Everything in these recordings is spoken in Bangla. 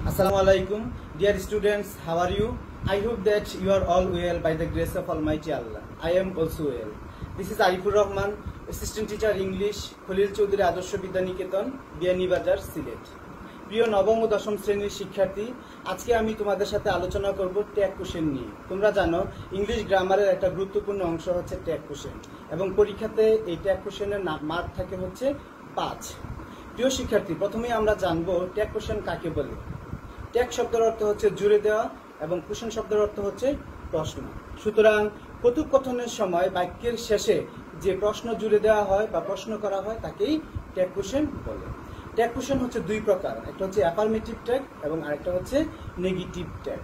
Assalamualaikum, dear students, how are you? I hope that you are all well by the grace of Almighty Allah. I am also well. This is Arifur Rahman, Assistant Teacher English, Khalil Choudhury Adorsho Bidya Niketan, Biyanibazar, Silet. প্রিয় নবম ও দশম শ্রেণীর শিক্ষার্থী, আজকে আমি তোমাদের সাথে আলোচনা করব ট্যাগ কোশ্চেন নিয়ে। তোমরা জানো ইংলিশ গ্রামারের একটা গুরুত্বপূর্ণ অংশ হচ্ছে ট্যাগ কোশ্চেন, এবং পরীক্ষাতে এই ট্যাগ কোশ্চেনের মার্ক থাকে হচ্ছে 5। প্রিয় শিক্ষার্থী, প্রথমেই আমরা জানবো ট্যাগ কোশ্চেন কাকে বলে। ট্যাগ শব্দের অর্থ হচ্ছে জুড়ে দেওয়া এবং কোশ্চেন শব্দের অর্থ হচ্ছে প্রশ্ন। সুতরাং কথোপকথনের সময় বাক্যের শেষে যে প্রশ্ন জুড়ে দেওয়া হয় বা প্রশ্ন করা হয় তাকেই ট্যাগ কোশ্চেন বলে। ট্যাগ কোশ্চেন হচ্ছে দুই প্রকার, একটা হচ্ছে অ্যাফার্মেটিভ ট্যাগ এবং আরেকটা হচ্ছে নেগেটিভ ট্যাগ।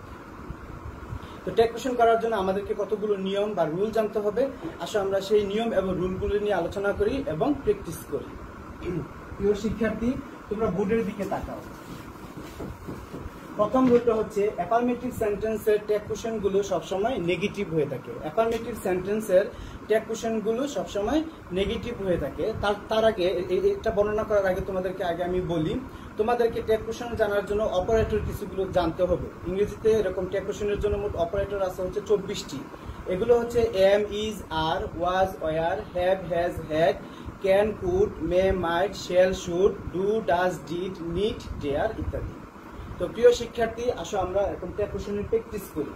তো ট্যাগ কোশ্চেন করার জন্য আমাদেরকে কতগুলো নিয়ম বা রুল জানতে হবে। আসলে আমরা সেই নিয়ম এবং রুলগুলো নিয়ে আলোচনা করি এবং প্র্যাকটিস করি। প্রিয় শিক্ষার্থী, তোমরা বোর্ডের দিকে তাকাও। প্রথম রুলটা হচ্ছে অ্যাফার্মেটিভ সেন্টেন্সের ট্যাগ কোশ্চেন গুলো সবসময় নেগেটিভ হয়ে থাকে। অ্যাফার্মেটিভ সেন্টেন্সের ট্যাগ কোশ্চেন গুলো সবসময় নেগেটিভ হয়ে থাকে। তার আগে এটা বর্ণনা করার আগে তোমাদেরকে আমি বলি, তোমাদেরকে ট্যাগ কোশ্চেন জানার জন্য অপারেটর কিছুগুলো জানতে হবে। ইংরেজিতে এরকম ট্যাগ কোশ্চেনের জন্য মোট অপারেটর আছে হচ্ছে 24টি। এগুলো হচ্ছে am, is, are, was, were, have, has, had, can, could, may, might, shall, should, do, does, did, need, dare ইত্যাদি। তো প্রিয় শিক্ষার্থী, আসো আমরা এখন ট্যাগ কোশ্চেনের প্র্যাকটিস করি।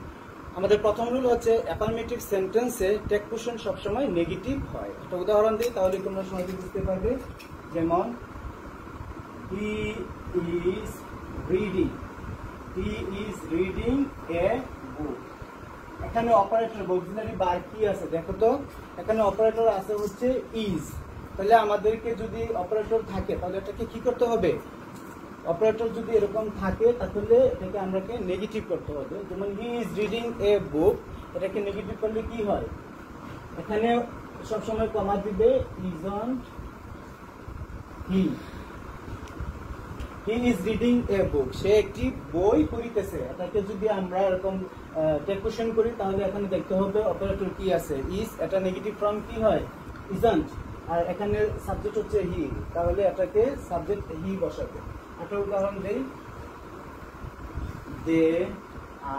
আমাদের প্রথম রুল হচ্ছে অ্যাফার্মেটিভ সেন্টেন্সে ট্যাগ কোশ্চেন সবসময় নেগেটিভ হয়। একটা উদাহরণ দিই, তাহলে তোমরা সহজে বুঝতে পারবে। যেমন he is reading, he is reading a book. এখানে অপারেটর অক্সিলারি বার কি আছে দেখো তো। এখানে অপারেটর আছে হচ্ছে ইজ। তাহলে আমাদেরকে যদি অপারেটর থাকে তাহলে এটাকে কি করতে হবে? অপারেটর যদি এরকম থাকে তাহলে এটাকে আমরাকে নেগেটিভ করতে হবে। যেমন হি ইজ রিডিং এ বুক, এটাকে নেগেটিভ করলে কি হয়? এখানে সবসময় কমা দিবে isn't he. He is reading a book, সে একটি বই পড়িতেছে। এটাকে যদি আমরা এরকম ট্যাগ কোশ্চেন করি তাহলে এখানে দেখতে হবে অপারেটর কি আছে, ইজ। এটা নেগেটিভ ফর্ম কি হয়? ইজন্ট। আর এখানে সাবজেক্ট হচ্ছে হি, তাহলে এটাকে সাবজেক্ট হি বসাবে। একটা উদাহরণ দেই, they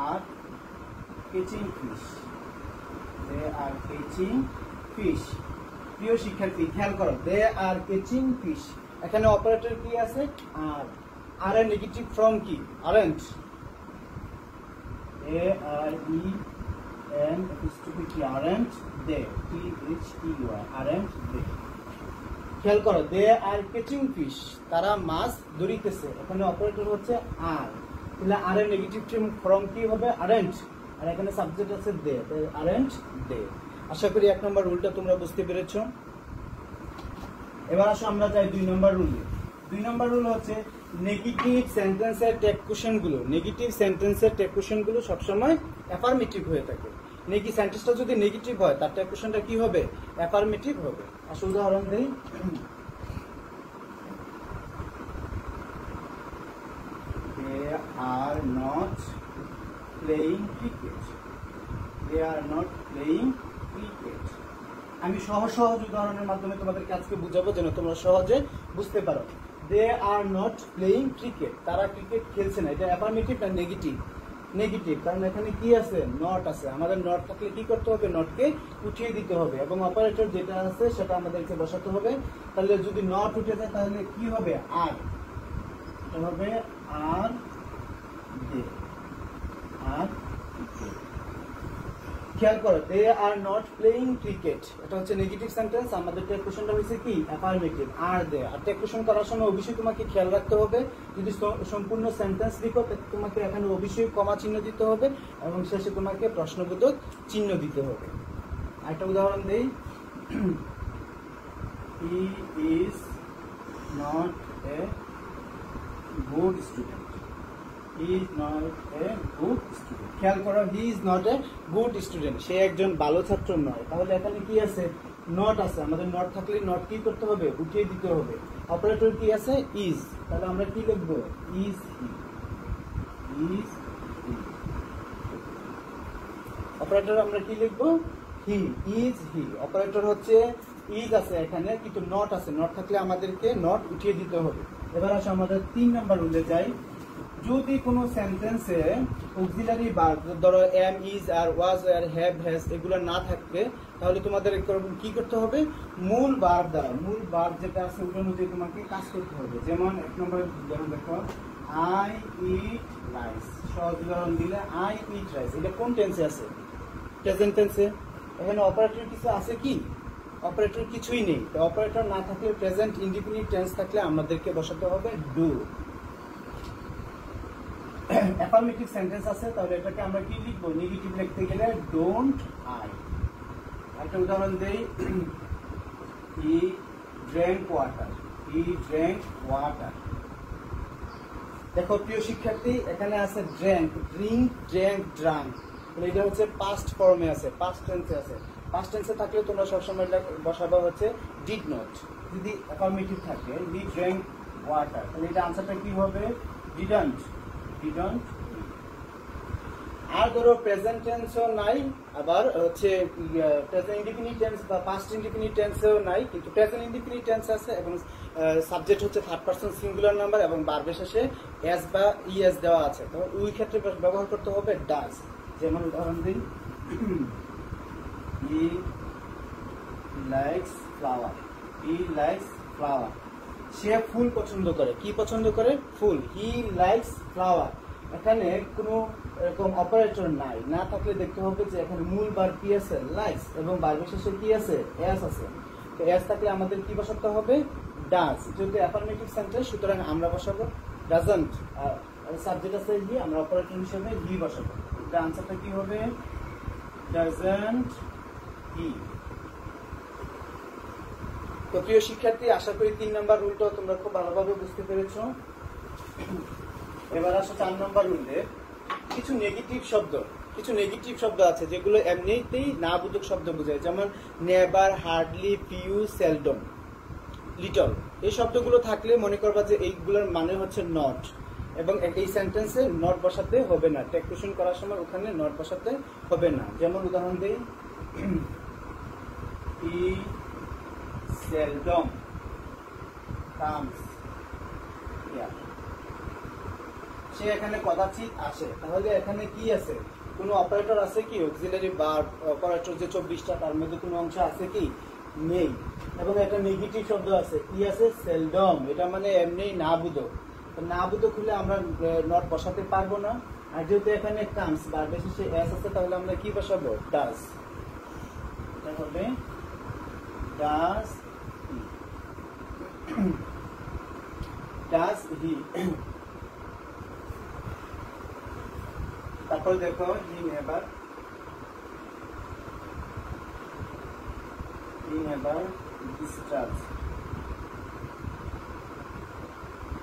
are catching fish, they are catching fish. প্রিয় শিক্ষার্থী, খেয়াল করো, দে আর ক্যাচিং ফিশ, এখানে অপারেটর কি আছে? আর। আর এর নেগেটিভ ফর্ম কি? Aren't. A R E N কি? Aren't they, T H T Y, aren't they. খেয়াল করো, দে আর ক্যাচিং ফিশ, তারা মাছ ধরিতেছে। এখানে অপারেটর হচ্ছে আর, তাহলে আর এর নেগেটিভ ফর্ম কি হবে? আরেন্ট। আর এখানে সাবজেক্ট আছে দে, আরেন্ট দে। আশা করি 1 নম্বর রুলটা তোমরা বুঝতে পেরেছো। এবার আসো আমরা যাই 2 নম্বর রুলে। 2 নম্বর রুল হচ্ছে নেগেটিভ সেন্টেন্সের ট্যাগ কোশ্চেন গুলো, নেগেটিভ সেন্টেন্সের ট্যাগ কোশ্চেন গুলো সবসময় অ্যাফার্মেটিভ হয়ে থাকে। সেন্টেন্সটা যদি নেগেটিভ হয় তার ট্যাগ কোশ্চেনটা কি হবে? অ্যাফার্মেটিভ হবে। আসলে উদাহরণ দেই, they are not playing cricket, they are not playing cricket। আমি সহজ উদাহরণের মাধ্যমে তোমাদেরকে আজকে বুঝাবো যেন তোমরা সহজে বুঝতে পারো। দে আর নট প্লেইং ক্রিকেট, তারা ক্রিকেট খেলছে না। এটা অ্যাফার্মেটিভ না নেগেটিভ? নেগেটিভ, কারণ এখানে কি আছে? নট আছে। আমাদের নট থাকলে কি করতে হবে? নটকে উঠিয়ে দিতে হবে, এবং অপারেটর যেটা আছে সেটা আমাদেরকে বসাতে হবে। তাহলে যদি নট উঠে যায় তাহলে কি হবে? আর। এটা হবে আর দে, আর। খেয়াল করো, they are not playing cricket, এটা হচ্ছে নেগেটিভ সেন্টেন্স। আমাদের ট্যাগ কোশ্চেনটা হয়েছে কি? অ্যাফার্মেটিভ, আর দে। আর ট্যাগ কোশ্চেন করার সময় অবশ্যই তোমাকে খেয়াল রাখতে হবে, যদি সম্পূর্ণ সেন্টেন্স লিখো তোমাকে এখানে অবশ্যই কমা চিহ্ন দিতে হবে এবং শেষে তোমাকে প্রশ্নবোধক চিহ্ন দিতে হবে। একটা উদাহরণ দেই, he is not a good student, he is not a good student. খেয়াল করো, he is not a good student, সে একজন ভালো ছাত্র নয়। তাহলে এখানে কি আছে? নট আছে। আমাদের নট থাকলে নট কি করতে হবে? উঠিয়ে দিতে হবে। অপারেটর কি আছে? ইজ। তাহলে আমরা কি লিখবো? Is he, is he. Operator আমরা কি লিখবো? হি, ইজ হি। অপারেটর হচ্ছে ইজ আছে এখানে, কিন্তু নট আছে। নট থাকলে আমাদেরকে নট উঠিয়ে দিতে হবে। এবার আসো আমাদের 3 নম্বর রুলে যাই। যদি কোনো সেন্টেন্সে অক্সিলারি ভার্ব, ধরো am, is, are, was, are, have, has এগুলো না থাকবে, তাহলে তোমাদের কি করতে হবে? মূল ভার্ব দ্বারা, মূল ভার্ব যেটা আছে ওটা অনুযায়ী তোমাকে কাজ করতে হবে। যেমন 1 নম্বর উদাহরণ দেখো, আই ইট রাইস। সহজ উদাহরণ দিলে আই ইট রাইস, এটা কোন টেন্সে আছে? প্রেজেন্ট টেন্সে। এখানে অপারেটর কিছু আছে কি? অপারেটর কিছুই নেই। তো অপারেটর না থাকলে, প্রেজেন্ট ইনডিফিনিট টেন্স থাকলে আমাদেরকে বসাতে হবে ডু। অ্যাফার্মেটিভ সেন্টেন্স আছে, তাহলে এটাকে আমরা কি লিখবো? নেগেটিভ লিখতে গেলে ডোন্ট আই। একটা উদাহরণ দেই, হি ড্র্যাঙ্ক ওয়াটার। হি ড্র্যাঙ্ক ওয়াটার। দেখো প্রিয় শিক্ষার্থী, এখানে আছে ড্র্যাঙ্ক, ড্রিঙ্ক, ড্র্যাঙ্ক, ড্রাঙ্ক। এটা হচ্ছে পাস্ট ফর্মে আছে, পাস্ট টেন্সে আছে। পাস্ট টেন্সে থাকলে তোমরা সবসময় বসাবো হচ্ছে ডিড নট। যদি অ্যাফার্মেটিভ থাকে, হি ড্র্যাঙ্ক ওয়াটার, তাহলে এটা আনসারটা কি হবে? ডিডন্ট। ডিডন্ট। আর ধরো প্রেজেন্ট টেন্সও নাই, আবার হচ্ছে প্রেজেন্ট ইনডিফিনিট টেন্স বা পাস্ট ইনডিফিনিট টেন্সও নাই, কিন্তু প্রেজেন্ট ইনডিফিনিট টেন্স আছে এবং সাবজেক্ট হচ্ছে থার্ড পারসন সিঙ্গুলার নাম্বার এবং ভার্বের শেষে এস বা ইএস দেওয়া আছে। তো ওই ক্ষেত্রে ব্যবহার করতে হবে ডাজ। যেমন উদাহরণ দিই, he likes flower. He likes flower. সে ফুল পছন্দ করে। কি পছন্দ করে? ফুল। He likes flower. এখানে কোনো এরকম অপারেটর নাই, না থাকলে দেখতে হবে যে এখানে মূল ভার্ব কি আছে? লাইকস, এবং ভার্বের শেষে কি আছে? এস আছে। তো এস থাকলে আমাদের কি বসাতে হবে? ডাজ। যেহেতু অ্যাফার্মেটিভ সেন্টেন্স, সুতরাং আমরা বসাবো ডাজন্ট। আর সাবজেক্ট আছে হি, আমরা অপারেটর হিসেবে হি বসাবো। এটা আনসারটা কি হবে? ডাজন্ট হি। তো প্রিয় শিক্ষার্থী, আশা করি 3 নম্বর রুলটা তোমরা খুব ভালোভাবে বুঝতে পেরেছো। এবার আসো 4 নম্বর রুলে। কিছু নেগেটিভ শব্দ আছে যেগুলো এমনিতেই না বোধক শব্দ বোঝায়। যেমন never, hardly, few, seldom, little. এই শব্দগুলো থাকলে মনে করবা যে এইগুলোর মানে হচ্ছে নট, এবং এই সেন্টেন্সে নট বসাতে হবে না। টেক কোশ্চেন করার সময় ওখানে নট বসাতে হবে না। যেমন উদাহরণ দেই, হি সেলডম কামস হিয়ার। সে এখানে কদাচিৎ আসে। তাহলে এখানে কি আছে? কোনো অপারেটর আছে কি? অক্সিলারি ভার্ব অপারেটর যে 24টা, তার মধ্যে কোনো অংশ আছে কি? নেই। এবং একটা নেগেটিভ শব্দ আছে, কি আছে? সেলডম। এটা মানে এমনি না বোধক। তো না বোধক হলে আমরা নট বসাতে পারবো না। আর যেহেতু এখানে কামস, ভার্বের শেষে এস আছে, তাহলে আমরা কি বসাবো? ডাজ। এটা হবে ডাজ হি। Does he. তারপর দেখো, he never. He never disturbs.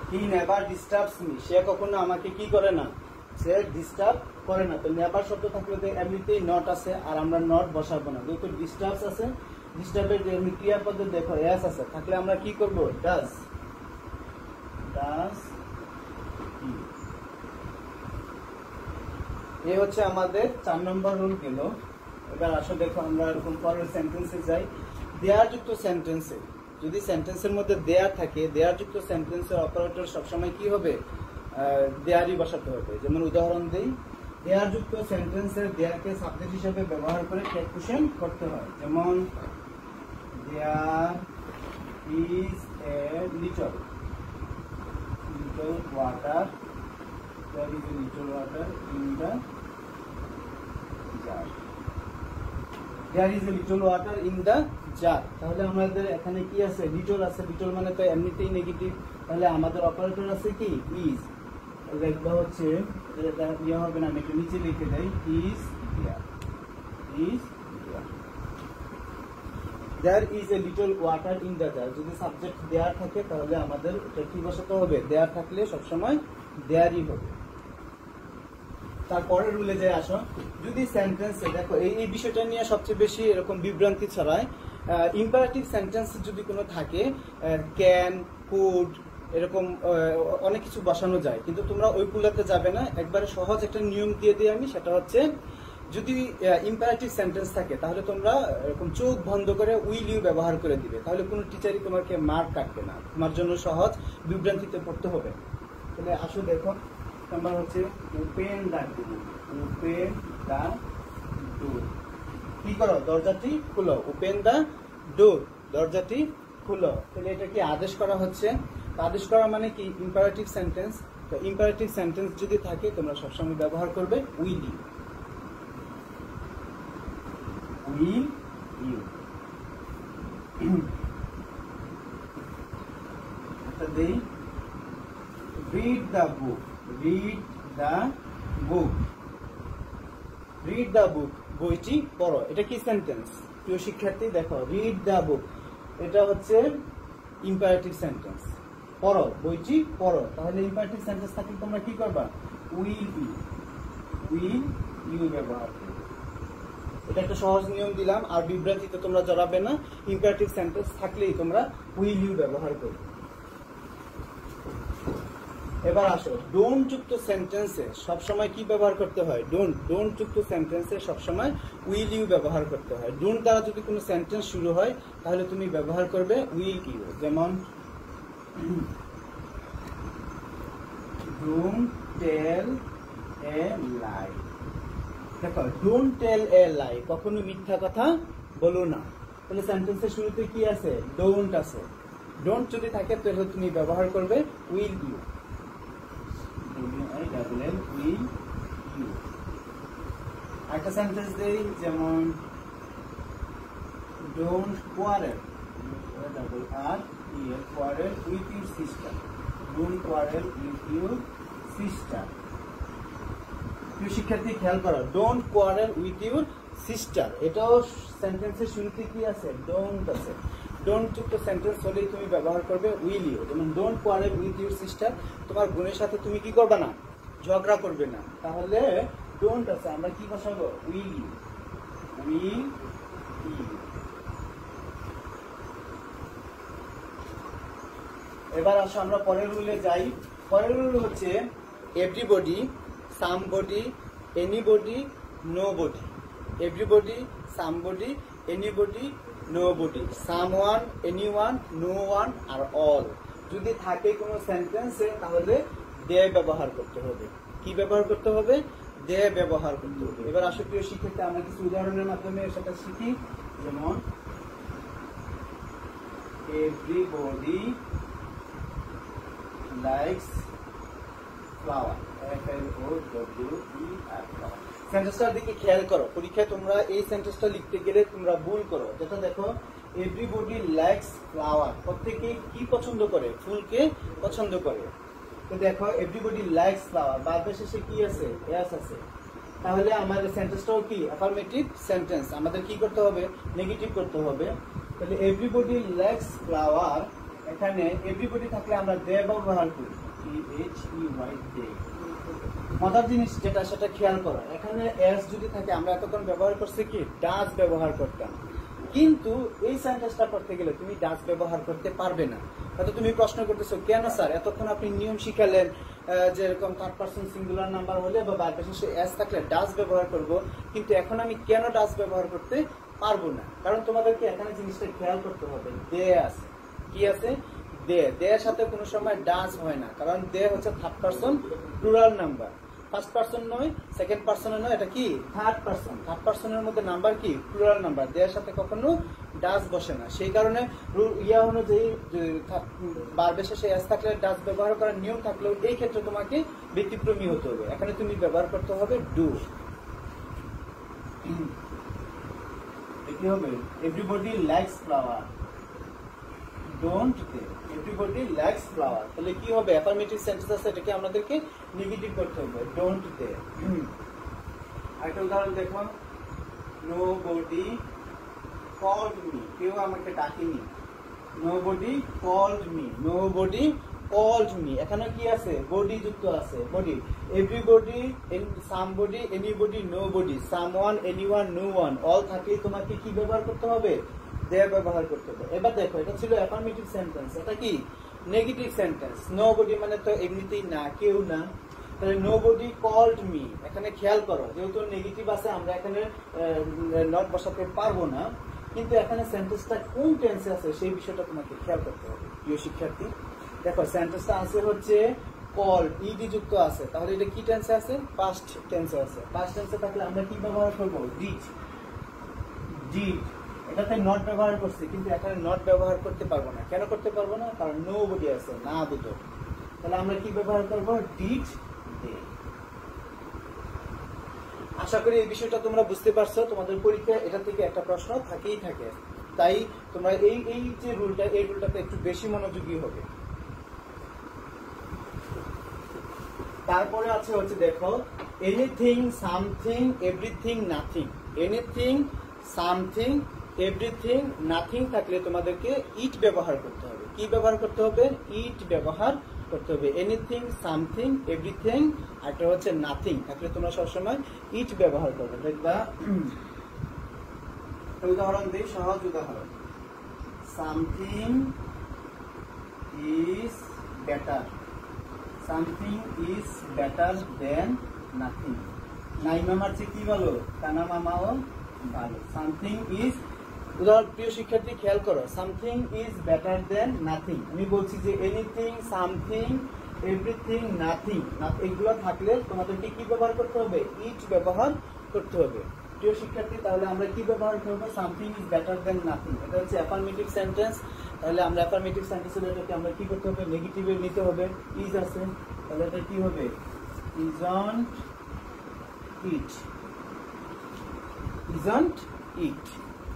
He never disturbs me. সে কখনো আমাকে কি করে না? সে ডিস্টার্ব করে না। তো নেভার শব্দ থাকলে তো এমনিতেই নট আছে, আর আমরা নট বসাবো না। যেহেতু ডিস্টার্বস আছে, ডিস্টার্বের এমনি ক্রিয়াপদে দেখো এস আছে, থাকলে আমরা কি করবো? ডাজ। Does he. এই হচ্ছে আমাদের 4 নম্বর রুল গেল। এবার আসো দেখো আমরা এরকম পরের সেন্টেন্সে যাই। দেয়ার যুক্ত সেন্টেন্সে, যদি সেন্টেন্সের মধ্যে দেয়ার থাকে, দেয়ার যুক্ত সেন্টেন্সের অপারেটর সবসময় কি হবে? দেয়ারই বসাতে হবে। যেমন উদাহরণ দিই, দেয়ার যুক্ত সেন্টেন্সের দেয়ারকে সাবজেক্ট হিসেবে ব্যবহার করে টেক কোশ্চেন করতে হয়। যেমন there is a little water. There is a little water in the jar. There is a little water in the jar. তাহলে আমাদের এখানে কি আছে? লিটল আছে। লিটল মানে তো এমনিতেই নেগেটিভ। তাহলে আমাদের অপারেটর আছে কি? ইজ। লিখবা হচ্ছে, এটা ইয়া হবে না, আমি একটু নিচে লিখে দেই, is here. Is here. There is a little water in the jar. যদি সাবজেক্ট দেয়ার থাকে তাহলে আমাদের এটা কি বসাতে হবে? দেয়ার থাকলে সবসময় দেয়ারই হবে। তারপরে রুলে যে আসো, যদি সেন্টেন্সে দেখো এই বিষয়টা নিয়ে সবচেয়ে বেশি এরকম বিভ্রান্তি ছড়ায়। ইম্পারেটিভ সেন্টেন্স যদি কোনো থাকে, ক্যান, কুড, এরকম অনেক কিছু বসানো যায়, কিন্তু তোমরা ওই পুলাতে যাবে না। একবারে সহজ একটা নিয়ম দিয়ে দিই আমি, সেটা হচ্ছে যদি ইম্পারেটিভ সেন্টেন্স থাকে তাহলে তোমরা এরকম চোখ বন্ধ করে উইল ইউ ব্যবহার করে দিবে। তাহলে কোনো টিচারই তোমাকে মার্ক কাটবে না। তোমার জন্য সহজ, বিভ্রান্তিতে পড়তে হবে। তাহলে আসো দেখো, নাম্বার হচ্ছে open the door, open the door. কি করো? দরজাটি খুলো। ওপেন দ্য ডোর, দরজাটি খুলো। তাহলে এটা কি আদেশ করা হচ্ছে? আদেশ করা মানে কি? Imperative sentence. তো ইম্পারেটিভ সেন্টেন্স যদি থাকে তোমরা সবসময় ব্যবহার করবে উইল ইউ, উইল ইউ। দেই read the book, read the book, read the book, বইটি পড়ো। এটা কি সেন্টেন্স? প্রিয় শিক্ষার্থী দেখো, রিড দ্য বুক এটা হচ্ছে ইম্পারেটিভ সেন্টেন্স। পড়ো, বইটি পড়ো। তাহলে ইম্পারেটিভ সেন্টেন্স থাকলে তোমরা কি করবা? উইল ইউ, উইল ইউ ব্যবহার করবে। এটা একটা সহজ নিয়ম দিলাম, আর বিভ্রান্তিতে তোমরা জড়াবে না। ইম্পারেটিভ সেন্টেন্স থাকলেই তোমরা উইল ইউ ব্যবহার করবে। এবার আসো, ডোন্ট যুক্ত সেন্টেন্সে সবসময় কি ব্যবহার করতে হয়? ডোন্ট, ডোন্ট যুক্ত সেন্টেন্সে সবসময় উইল ইউ ব্যবহার করতে হয়। ডোন্ট দ্বারা যদি কোনো সেন্টেন্স শুরু হয় তাহলে তুমি ব্যবহার করবে উইল ইউ। যেমন ডোন্ট টেল এ লাই। দেখো, ডোন্ট টেল এ লাই, কখনো মিথ্যা কথা বলো না। তাহলে সেন্টেন্সের শুরুতে কি আছে? ডোন্ট আছে। ডোন্ট যদি থাকে তাহলে তুমি ব্যবহার করবে উইল ইউ, উইল ইউ। একটা সেন্টেন্স দেই, যেমন don't quarrel, double R you, quarrel with your sister, don't quarrel with your sister. প্রিয় শিক্ষার্থী খেয়াল করো, don't quarrel with your sister, এটাও সেন্টেন্সের শুরুতে কি আছে? ডোন্ট আছে। ডোন্ট যুক্ত সেন্টেন্স হলেই তুমি ব্যবহার করবে উইল ইউ। যেমন don't quarrel with your sister, তোমার বোনের সাথে তুমি কি করবে না? ঝগড়া করবে না। তাহলে ডোন্ট আছে, আমরা কি বসাবো? Will you, will you. এবার আসো আমরা পরের রুলে যাই। পরের রুল হচ্ছে everybody, somebody, anybody, nobody. Everybody, somebody, anybody, nobody, someone, anyone, no one আর অল। যদি থাকে কোনো সেন্টেন্সে তাহলে দে ব্যবহার করতে হবে। কি ব্যবহার করতে হবে? দে ব্যবহার করতে হবে। এবার আসো প্রিয় শিক্ষার্থী, আমরা কিছু উদাহরণের মাধ্যমে সেটা শিখি। যেমন এভরিবডি লাইকস ফ্লাওয়ার, FLOWER। সেন্টেন্সটার দিকে খেয়াল করো, পরীক্ষায় তোমরা এই সেন্টেন্সটা লিখতে গেলে তোমরা ভুল করো। যেটা দেখো, এভরিবডি লাইকস ফ্লাওয়ার, প্রত্যেকে কি পছন্দ করে? ফুলকে পছন্দ করে। তো দেখো, এভরিবডি লাইকস ফ্লাওয়ার, বারবার শেষে কি আছে? এস আছে। তাহলে আমাদের সেন্টেন্সটাও কি? Affirmative sentence. আমাদের কি করতে হবে? নেগেটিভ করতে হবে। তাহলে এভরিবডি লাইকস ফ্লাওয়ার, এখানে এভরিবডি থাকলে আমরা দে ব্যবহার করি, THEY, দে। মজার জিনিস যেটা সেটা খেয়াল করো, এখানে এস যদি থাকে আমরা এতক্ষণ ব্যবহার করছি কি? ডাজ ব্যবহার করতাম। কিন্তু এই সেন্টেন্সটা করতে গেলে তুমি ডাজ ব্যবহার করতে পারবে না। হয়তো তুমি প্রশ্ন করতেছো, কেন স্যার এতক্ষণ আপনি নিয়ম শিখালেন যে এরকম থার্ড পারসন সিঙ্গুলার নাম্বার হলে বা বারবার শেষে এস থাকলে ডাজ ব্যবহার করব, কিন্তু এখন আমি কেন ডাজ ব্যবহার করতে পারবো না? কারণ তোমাদেরকে এখানে জিনিসটা খেয়াল করতে হবে, দে আছে। কি আছে? দে। দেয়ের সাথে কোনো সময় ডাজ হয় না, কারণ দে হচ্ছে third person plural number. First person নয়, সেকেন্ড পারসনের নয়, এটা কি? Third person. থার্ড পারসনের মধ্যে নাম্বার কি? Plural number. দেয়ের সাথে কখনো ডাজ বসে না। সেই কারণে ইয়া অনুযায়ী বারবার শেষে এস থাকলে ডাজ ব্যবহার করার নিয়ম থাকলেও এই ক্ষেত্রে তোমাকে ব্যতিক্রমী হতে হবে। এখানে তুমি ব্যবহার করতে হবে ডু। কি হবে? Everybody likes flower, don't they. Everybody likes flower, তাহলে কি হবে? অ্যাফার্মেটিভ সেন্টেন্স আছে, এটাকে আমাদেরকে নেগেটিভ করতে হবে, ডোন্ট দে। আরেকটা উদাহরণ দেখো, নোবডি কল্ড মি, কেউ আমাকে ডাকেনি। Nobody called me, nobody called me. এখানে কি আছে? বডি যুক্ত আছে, body. Everybody, somebody, anybody, nobody, someone, anyone, no one, all থাকলে তোমাকে কি ব্যবহার করতে হবে? দে ব্যবহার করতে হবে। এবার দেখো, এটা ছিল অ্যাফার্মেটিভ সেন্টেন্স, এটা কি? Negative sentence. নোবডি মানে তো এমনিতেই না, কেউ না। তাহলে নোবডি কল্ড মি, এখানে খেয়াল করো, যেহেতু নেগেটিভ আছে আমরা এখানে নট বসাতে পারবো না, কিন্তু এখানে সেন্টেন্সটা কোন টেন্সে আছে সেই বিষয়টা তোমাকে খেয়াল করতে হবে প্রিয় শিক্ষার্থী। দেখো, সেন্টেন্সটা আছে হচ্ছে কল্ড ইডি যুক্ত আছে, তাহলে এটা কি টেন্সে আছে? পাস্ট টেন্সে আছে। পাস্ট টেন্সে থাকলে আমরা কি ব্যবহার করব? ডিড। ডিড এটাতে নট ব্যবহার করছি, কিন্তু এখানে নট ব্যবহার করতে পারবো না। কেন করতে পারবো না? কারণ নো বডি আছে, না দুটো। তাহলে আমরা কি ব্যবহার করব? Did they. আশা করি এই বিষয়টা তোমরা বুঝতে পারছো। তোমাদের পরীক্ষায় এটা থেকে একটা প্রশ্ন থাকেই থাকে, তাই তোমরা এই যে রুলটা, এই রুলটাতে একটু বেশি মনোযোগী হবে। তারপরে আছে হচ্ছে দেখো, anything, something, everything, nothing. Anything, something, everything, nothing থাকলে তোমাদেরকে ইট ব্যবহার করতে হবে। কি ব্যবহার করতে হবে? ইট ব্যবহার করতে হবে। এনিথিং, সামথিং, এভরিথিং, আর একটা হচ্ছে নাথিং থাকলে তোমরা সবসময় ইট ব্যবহার করবে। দেখবা উদাহরণ দিই, সহজ উদাহরণ। Something is better. Something is better then nothing. নাই মামার চেয়ে কি ভালো? কানা মামাও ভালো। সামথিং ইজ, উদাহরণ প্রিয় শিক্ষার্থী খেয়াল করো, something is better then nothing. আমি বলছি যে এনিথিং, সামথিং, এভরিথিং, নাথিং, এগুলো থাকলে তোমাদেরকে কি ব্যবহার করতে হবে? ইট ব্যবহার করতে হবে প্রিয় শিক্ষার্থী। তাহলে আমরা কি ব্যবহার করবো? Something is better then nothing. এটা হচ্ছে অ্যাফার্মেটিভ সেন্টেন্স। তাহলে আমরা অ্যাফার্মেটিভ সেন্টেন্সের এটাকে আমরা কি করতে হবে? নেগেটিভে নিতে হবে। ইজ আছে, তাহলে এটা কি হবে? Isn't it. Isn't it.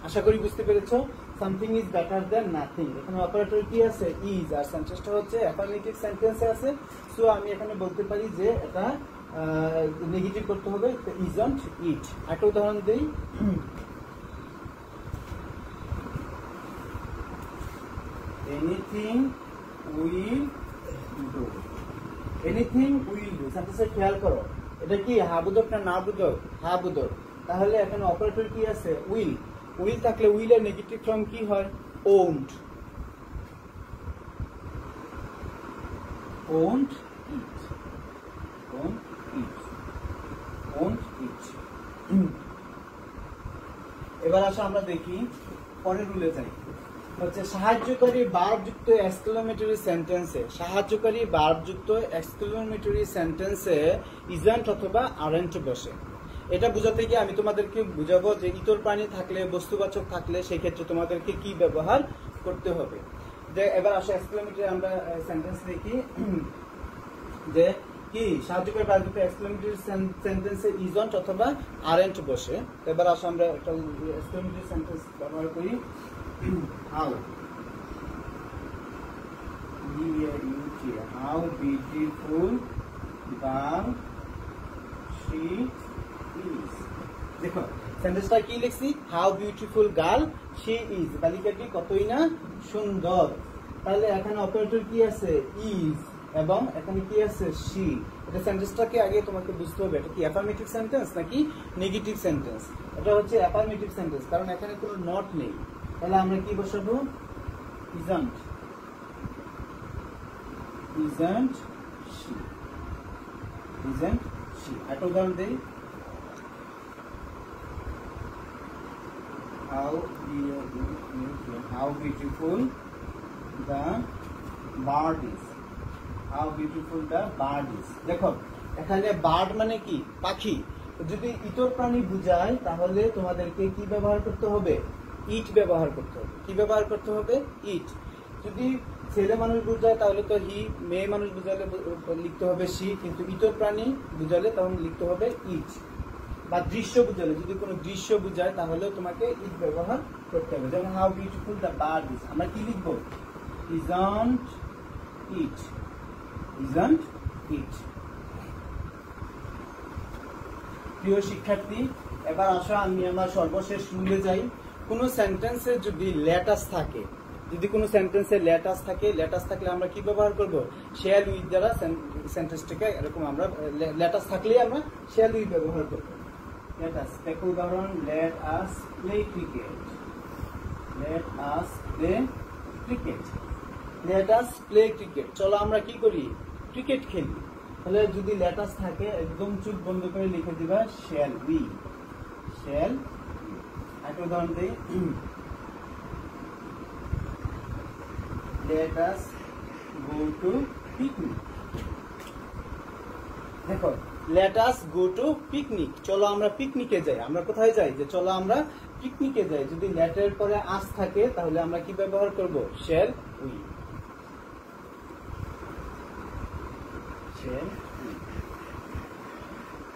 আশা করি বুঝতে পেরেছো। Something is better then nothing, এখানে অপারেটর কি আছে? ইজ। আর সেন্টেন্সটা হচ্ছে অ্যাফার্মেটিভ সেন্টেন্সে আছে, সো আমি এখানে বলতে পারি যে এটা নেগেটিভ করতে হবে, ইজন্ট ইট। একটা উদাহরণ দেই, anything will do. Anything will do সেন্টেন্সে খেয়াল করো, এটা কি হাবুদক না না বুদক? হাবুদক। তাহলে এখানে অপারেটর কি আছে? উইল। উইল থাকলে উইলের নেগেটিভ ফর্ম কি হয়? Won't. Won't it. Won't it. Won't it. এবার আসো আমরা দেখি পরের রুলে যাই। হচ্ছে সাহায্যকারী ভার্বযুক্ত এক্সক্লেমেটরি সেন্টেন্সে, সাহায্যকারী ভার্বযুক্ত এক্সক্লেমেটরি সেন্টেন্সে ইজন্ট অথবা আরেন্ট বসে। এটা বোঝাতে গিয়ে আমি তোমাদেরকে বুঝাবো যে ইতর প্রাণী থাকলে, বস্তুবাচক থাকলে সেক্ষেত্রে তোমাদেরকে কি ব্যবহার করতে হবে। যে এবার আসো এক্সক্লেমেটরি আমরা সেন্টেন্স দেখি, যে কি সাহায্যকারী ভার্বযুক্ত এক্সক্লেমেটরি সেন্টেন্সে ইজন্ট অথবা আরেন্ট বসে। এবার আসো আমরা একটা এক্সক্লেমেটরি সেন্টেন্স ব্যবহার করি। How beautiful the she is। দেখো সেন্টেন্সটা কি লিখছি? How beautiful girl she is. বালিকাটি কতই না সুন্দর। তাহলে এখানে অপারেটর কি আছে? ইজ, এবং এখানে কি আছে? শি। এটা সেন্টেন্সটাকে আগে তোমাকে বুঝতে হবে, এটা কি অ্যাফার্মেটিভ সেন্টেন্স নাকি নেগেটিভ সেন্টেন্স। এটা হচ্ছে অ্যাফার্মেটিভ সেন্টেন্স, কারণ এখানে কোনো নট নেই। তাহলে আমরা কি বসাবো? Isn't. Isn't she. Isn't she. একটা উদাহরণ দেই, how beautiful the bird is। how beautiful the bird is। দেখো এখানে বার্ড মানে কি? পাখি। যদি ইতর প্রাণী বুঝায় তাহলে তোমাদেরকে কি ব্যবহার করতে হবে? ইট ব্যবহার করতে হবে। কি ব্যবহার করতে হবে? ইট। যদি ছেলে মানুষ বুঝায় তাহলে তো হি, মেয়ে মানুষ বুঝালে লিখতে হবে শি, কিন্তু ইতর প্রাণী বুঝালে তখন লিখতে হবে ইট। বা দৃশ্য বুঝালে, যদি কোনো দৃশ্য বুঝায় তাহলে তোমাকে ইট ব্যবহার করতে হবে। যেমন how beautiful the bird is, আমরা কি লিখবো? Isn't it. Isn't it. প্রিয় শিক্ষার্থী, এবার আসো আমি আমার সর্বশেষ রুলে যাই। কোনো সেন্টেন্সে যদি লেটাস থাকে, যদি কোনো সেন্টেন্সে লেটাস থাকে, লেটাস থাকলে আমরা কি ব্যবহার করব? শেয়াল উইথ দ্বারা সেন্টেন্সটাকে এরকম আমরা লেটাস থাকলেই আমরা শেয়াল উইথ ব্যবহার করব। লেটাস, দেখো উদাহরণ, let us play cricket. Let us play cricket. Let us play cricket. চলো আমরা কি করি? ক্রিকেট খেলি। তাহলে যদি লেটাস থাকে একদম চুপ বন্ধ করে লিখে দিবা শেল উই। শেল। একটা উদাহরণ দিই, let us go to picnic। দেখো, let us go to picnic, চলো আমরা পিকনিকে যাই। আমরা কোথায় যাই? যে চলো আমরা পিকনিকে যাই। যদি লেটের পরে আস থাকে তাহলে আমরা কি ব্যবহার করব? Shall we.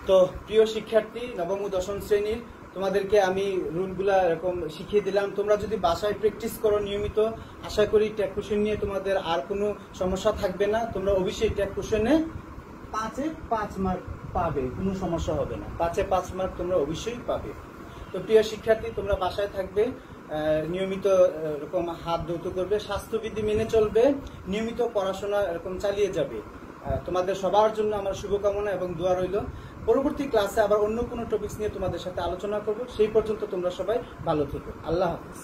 তো প্রিয় শিক্ষার্থী, নবম ও দশম শ্রেণীর, তোমাদেরকে আমি রুলগুলা এরকম শিখিয়ে দিলাম। তোমরা যদি বাসায় প্র্যাকটিস করো নিয়মিত, আশা করি ট্যাগ কোশ্চেন নিয়ে তোমাদের আর কোনো সমস্যা থাকবে না। তোমরা অবশ্যই ট্যাগ কোশ্চেনে 5-এ 5 মার্ক পাবে, কোনো সমস্যা হবে না। 5-এ 5 মার্ক তোমরা অবশ্যই পাবে। তো প্রিয় শিক্ষার্থী, তোমরা বাসায় থাকবে, নিয়মিত এরকম হাত ধৌত করবে, স্বাস্থ্যবিধি মেনে চলবে, নিয়মিত পড়াশোনা এরকম চালিয়ে যাবে। তোমাদের সবার জন্য আমার শুভকামনা এবং দোয়া রইল। পরবর্তী ক্লাসে আবার অন্য কোনো টপিকস নিয়ে তোমাদের সাথে আলোচনা করব। সেই পর্যন্ত তোমরা সবাই ভালো থেকো। আল্লাহ হাফেজ।